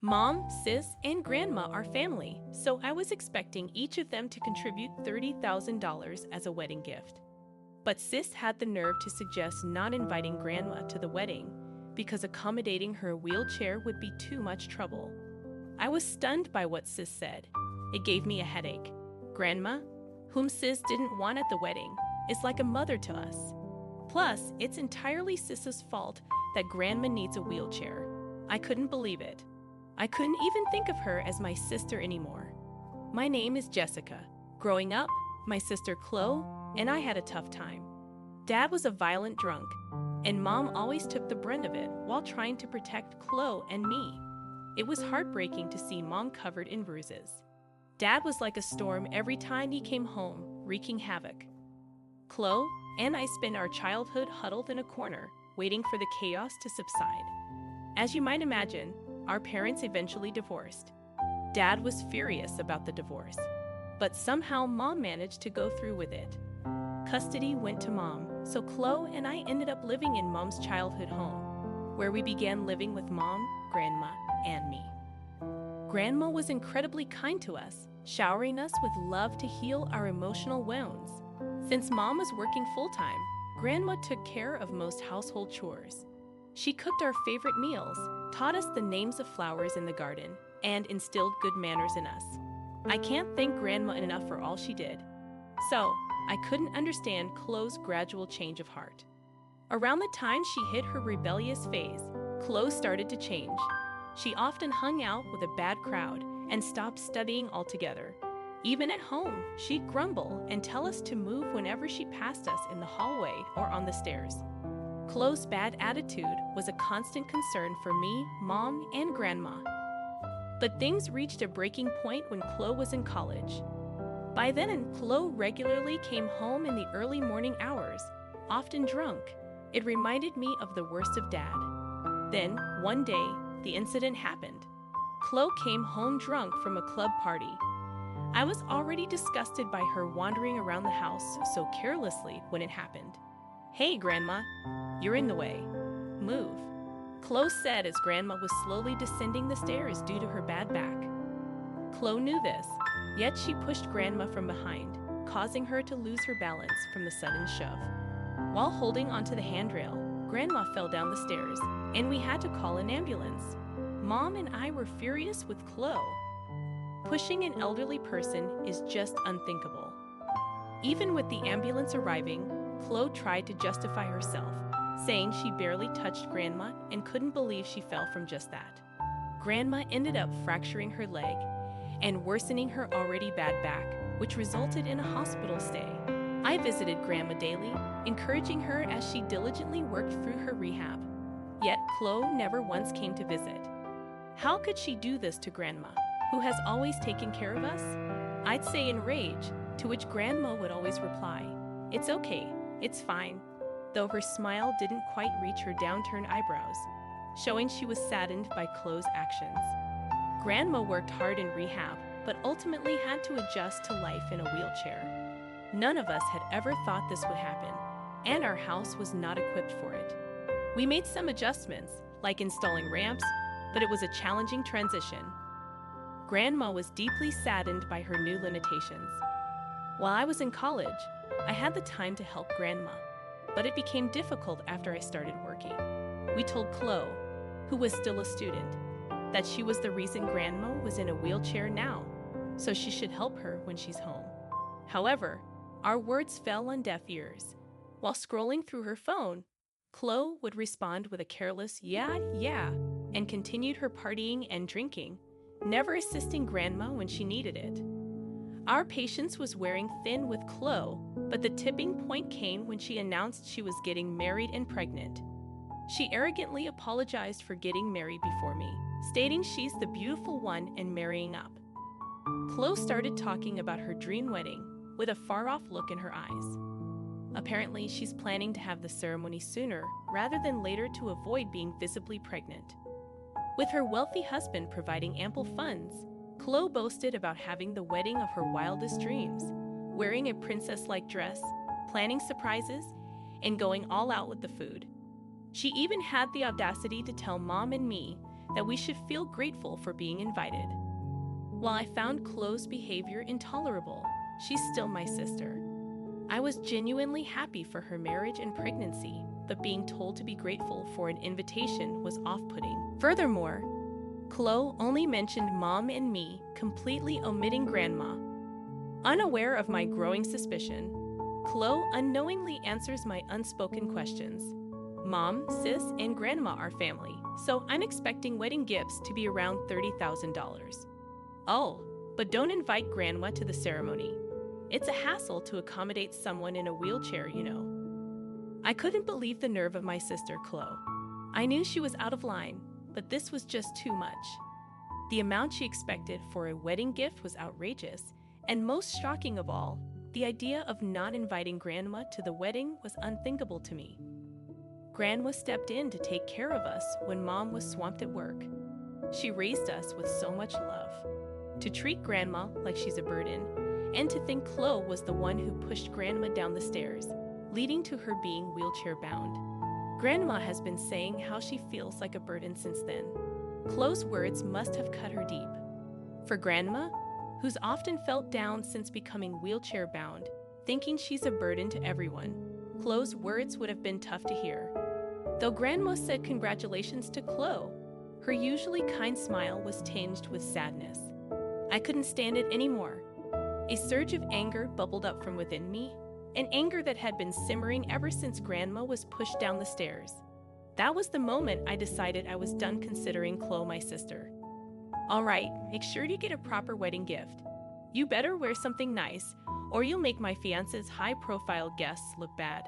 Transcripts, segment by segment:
Mom, sis, and grandma are family, so I was expecting each of them to contribute $30,000 as a wedding gift. But sis had the nerve to suggest not inviting grandma to the wedding because accommodating her wheelchair would be too much trouble. I was stunned by what sis said. It gave me a headache. Grandma, whom sis didn't want at the wedding, is like a mother to us. Plus, it's entirely sis's fault that grandma needs a wheelchair. I couldn't believe it. I couldn't even think of her as my sister anymore. My name is Jessica. Growing up, my sister Chloe and I had a tough time. Dad was a violent drunk, and Mom always took the brunt of it while trying to protect Chloe and me. It was heartbreaking to see Mom covered in bruises. Dad was like a storm every time he came home, wreaking havoc. Chloe and I spent our childhood huddled in a corner, waiting for the chaos to subside. As you might imagine, our parents eventually divorced. Dad was furious about the divorce, but somehow Mom managed to go through with it. Custody went to Mom, so Chloe and I ended up living in Mom's childhood home, where we began living with Mom, Grandma, and me. Grandma was incredibly kind to us, showering us with love to heal our emotional wounds. Since Mom was working full-time, Grandma took care of most household chores. She cooked our favorite meals, taught us the names of flowers in the garden, and instilled good manners in us. I can't thank Grandma enough for all she did. So, I couldn't understand Chloe's gradual change of heart. Around the time she hit her rebellious phase, Chloe started to change. She often hung out with a bad crowd and stopped studying altogether. Even at home, she'd grumble and tell us to move whenever she passed us in the hallway or on the stairs. Chloe's bad attitude was a constant concern for me, Mom, and Grandma. But things reached a breaking point when Chloe was in college. By then, Chloe regularly came home in the early morning hours, often drunk. It reminded me of the worst of Dad. Then, one day, the incident happened. Chloe came home drunk from a club party. I was already disgusted by her wandering around the house so carelessly when it happened. "Hey, Grandma, you're in the way. Move," Chloe said as Grandma was slowly descending the stairs due to her bad back. Chloe knew this, yet she pushed Grandma from behind, causing her to lose her balance from the sudden shove. While holding onto the handrail, Grandma fell down the stairs, and we had to call an ambulance. Mom and I were furious with Chloe. Pushing an elderly person is just unthinkable. Even with the ambulance arriving, Chloe tried to justify herself, saying she barely touched Grandma and couldn't believe she fell from just that. Grandma ended up fracturing her leg and worsening her already bad back, which resulted in a hospital stay. I visited Grandma daily, encouraging her as she diligently worked through her rehab. Yet Chloe never once came to visit. How could she do this to Grandma, who has always taken care of us? I'd say in rage, to which Grandma would always reply, "It's okay, it's fine," though her smile didn't quite reach her downturned eyebrows, showing she was saddened by Chloe's actions. Grandma worked hard in rehab, but ultimately had to adjust to life in a wheelchair. None of us had ever thought this would happen, and our house was not equipped for it. We made some adjustments, like installing ramps, but it was a challenging transition. Grandma was deeply saddened by her new limitations. While I was in college, I had the time to help Grandma, but it became difficult after I started working. We told Chloe, who was still a student, that she was the reason Grandma was in a wheelchair now, so she should help her when she's home. However, our words fell on deaf ears. While scrolling through her phone, Chloe would respond with a careless "yeah, and continued her partying and drinking, never assisting Grandma when she needed it. Our patience was wearing thin with Chloe, but the tipping point came when she announced she was getting married and pregnant. She arrogantly apologized for getting married before me, stating she's the beautiful one and marrying up. Chloe started talking about her dream wedding with a far-off look in her eyes. Apparently, she's planning to have the ceremony sooner rather than later to avoid being visibly pregnant. With her wealthy husband providing ample funds, Chloe boasted about having the wedding of her wildest dreams, wearing a princess-like dress, planning surprises, and going all out with the food. She even had the audacity to tell Mom and me that we should feel grateful for being invited. While I found Chloe's behavior intolerable, she's still my sister. I was genuinely happy for her marriage and pregnancy, but being told to be grateful for an invitation was off-putting. Furthermore, Chloe only mentioned Mom and me, completely omitting Grandma. Unaware of my growing suspicion, Chloe unknowingly answers my unspoken questions. Mom, Sis, and Grandma are family, so I'm expecting wedding gifts to be around $30,000. Oh, but don't invite Grandma to the ceremony. It's a hassle to accommodate someone in a wheelchair, you know. I couldn't believe the nerve of my sister, Chloe. I knew she was out of line, but this was just too much. The amount she expected for a wedding gift was outrageous, and most shocking of all, the idea of not inviting Grandma to the wedding was unthinkable to me. Grandma stepped in to take care of us when Mom was swamped at work. She raised us with so much love. To treat Grandma like she's a burden, and to think Chloe was the one who pushed Grandma down the stairs, leading to her being wheelchair-bound. Grandma has been saying how she feels like a burden since then. Chloe's words must have cut her deep. For Grandma, who's often felt down since becoming wheelchair-bound, thinking she's a burden to everyone, Chloe's words would have been tough to hear. Though Grandma said congratulations to Chloe, her usually kind smile was tinged with sadness. I couldn't stand it anymore. A surge of anger bubbled up from within me, an anger that had been simmering ever since Grandma was pushed down the stairs. That was the moment I decided I was done considering Chloe my sister. All right, make sure you get a proper wedding gift. You better wear something nice, or you'll make my fiance's high-profile guests look bad,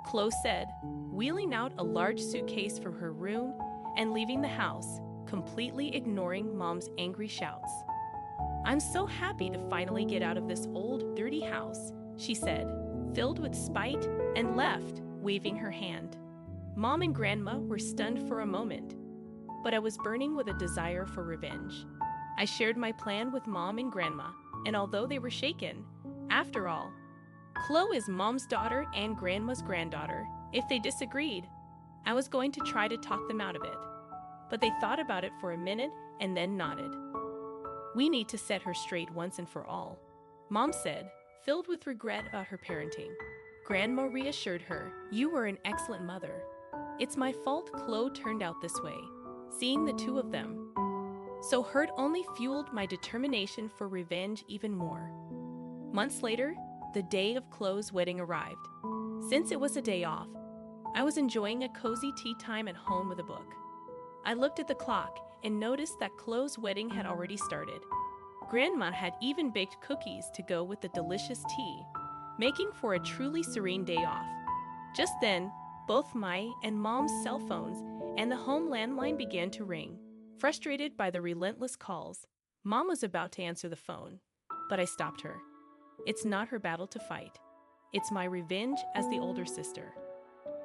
Chloe said, wheeling out a large suitcase from her room and leaving the house, completely ignoring Mom's angry shouts. I'm so happy to finally get out of this old, dirty house, she said, filled with spite, and left, waving her hand. Mom and Grandma were stunned for a moment, but I was burning with a desire for revenge. I shared my plan with Mom and Grandma, and although they were shaken, after all, Chloe is Mom's daughter and Grandma's granddaughter. If they disagreed, I was going to try to talk them out of it. But they thought about it for a minute and then nodded. We need to set her straight once and for all, Mom said, filled with regret about her parenting. Grandma reassured her, you were an excellent mother. It's my fault Chloe turned out this way, seeing the two of them. So hurt only fueled my determination for revenge even more. Months later, the day of Chloe's wedding arrived. Since it was a day off, I was enjoying a cozy tea time at home with a book. I looked at the clock and noticed that Chloe's wedding had already started. Grandma had even baked cookies to go with the delicious tea, making for a truly serene day off. Just then, both my and Mom's cell phones and the home landline began to ring. Frustrated by the relentless calls, Mom was about to answer the phone, but I stopped her. It's not her battle to fight. It's my revenge as the older sister.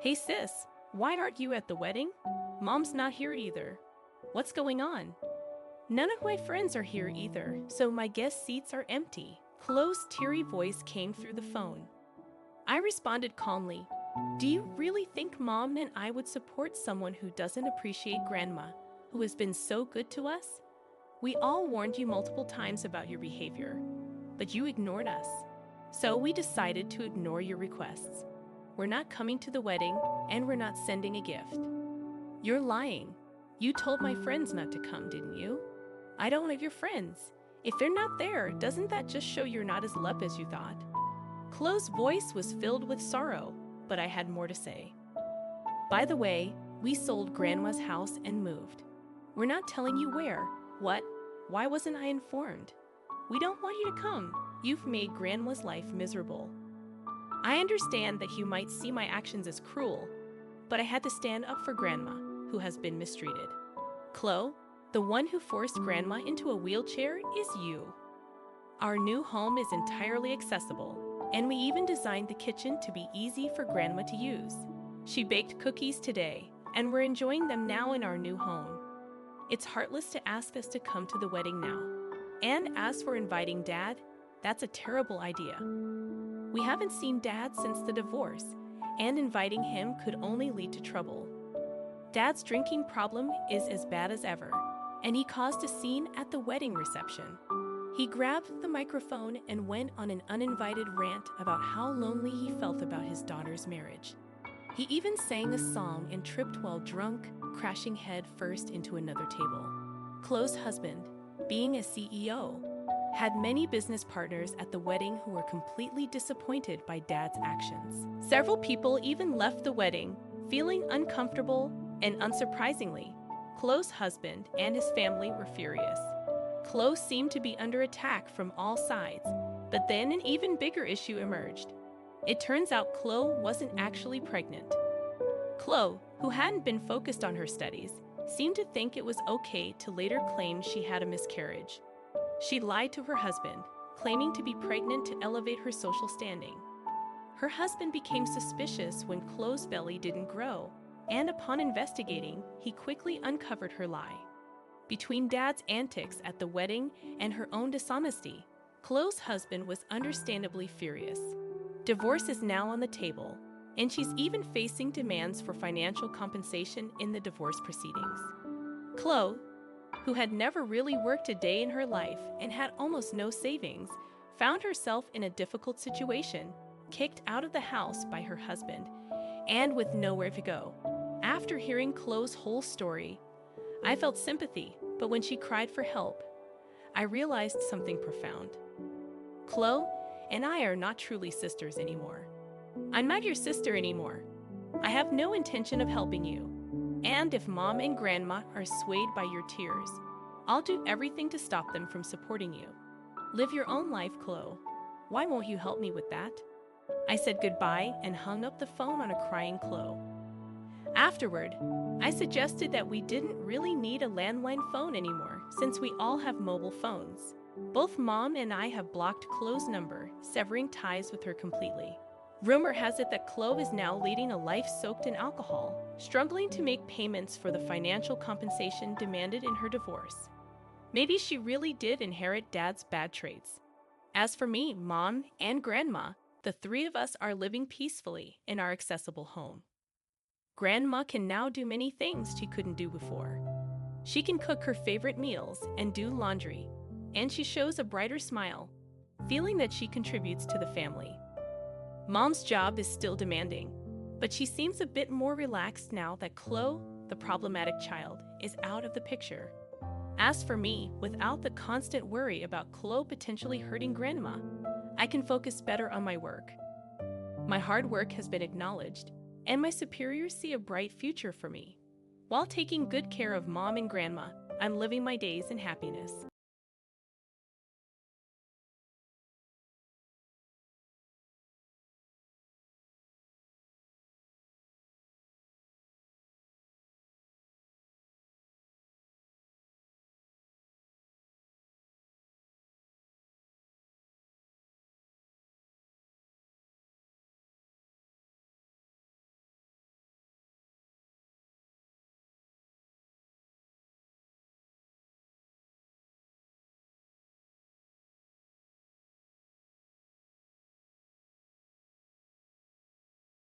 Hey sis, why aren't you at the wedding? Mom's not here either. What's going on? None of my friends are here either, so my guest seats are empty. Chloe's teary voice came through the phone. I responded calmly, do you really think Mom and I would support someone who doesn't appreciate Grandma, who has been so good to us? We all warned you multiple times about your behavior, but you ignored us. So we decided to ignore your requests. We're not coming to the wedding, and we're not sending a gift. You're lying. You told my friends not to come, didn't you? I don't know your friends. If they're not there, doesn't that just show you're not as lep as you thought? Chloe's voice was filled with sorrow, but I had more to say. By the way, we sold Grandma's house and moved. We're not telling you where, what, why wasn't I informed? We don't want you to come. You've made Grandma's life miserable. I understand that you might see my actions as cruel, but I had to stand up for Grandma, who has been mistreated. Chloe, the one who forced Grandma into a wheelchair is you. Our new home is entirely accessible, and we even designed the kitchen to be easy for Grandma to use. She baked cookies today, and we're enjoying them now in our new home. It's heartless to ask us to come to the wedding now. And as for inviting Dad, that's a terrible idea. We haven't seen Dad since the divorce, and inviting him could only lead to trouble. Dad's drinking problem is as bad as ever, and he caused a scene at the wedding reception. He grabbed the microphone and went on an uninvited rant about how lonely he felt about his daughter's marriage. He even sang a song and tripped while drunk, crashing head first into another table. Chloe's husband, being a CEO, had many business partners at the wedding who were completely disappointed by Dad's actions. Several people even left the wedding, feeling uncomfortable, and unsurprisingly, Chloe's husband and his family were furious. Chloe seemed to be under attack from all sides, but then an even bigger issue emerged. It turns out Chloe wasn't actually pregnant. Chloe, who hadn't been focused on her studies, seemed to think it was okay to later claim she had a miscarriage. She lied to her husband, claiming to be pregnant to elevate her social standing. Her husband became suspicious when Chloe's belly didn't grow, and upon investigating, he quickly uncovered her lie. Between Dad's antics at the wedding and her own dishonesty, Chloe's husband was understandably furious. Divorce is now on the table, and she's even facing demands for financial compensation in the divorce proceedings. Chloe, who had never really worked a day in her life and had almost no savings, found herself in a difficult situation, kicked out of the house by her husband, and with nowhere to go. After hearing Chloe's whole story, I felt sympathy, but when she cried for help, I realized something profound. Chloe and I are not truly sisters anymore. I'm not your sister anymore. I have no intention of helping you. And if Mom and Grandma are swayed by your tears, I'll do everything to stop them from supporting you. Live your own life, Chloe. Why won't you help me with that? I said goodbye and hung up the phone on a crying Chloe. Afterward, I suggested that we didn't really need a landline phone anymore since we all have mobile phones. Both Mom and I have blocked Chloe's number, severing ties with her completely. Rumor has it that Chloe is now leading a life soaked in alcohol, struggling to make payments for the financial compensation demanded in her divorce. Maybe she really did inherit Dad's bad traits. As for me, Mom, and Grandma, the three of us are living peacefully in our accessible home. Grandma can now do many things she couldn't do before. She can cook her favorite meals and do laundry, and she shows a brighter smile, feeling that she contributes to the family. Mom's job is still demanding, but she seems a bit more relaxed now that Chloe, the problematic child, is out of the picture. As for me, without the constant worry about Chloe potentially hurting Grandma, I can focus better on my work. My hard work has been acknowledged, and my superiors see a bright future for me. While taking good care of Mom and Grandma, I'm living my days in happiness.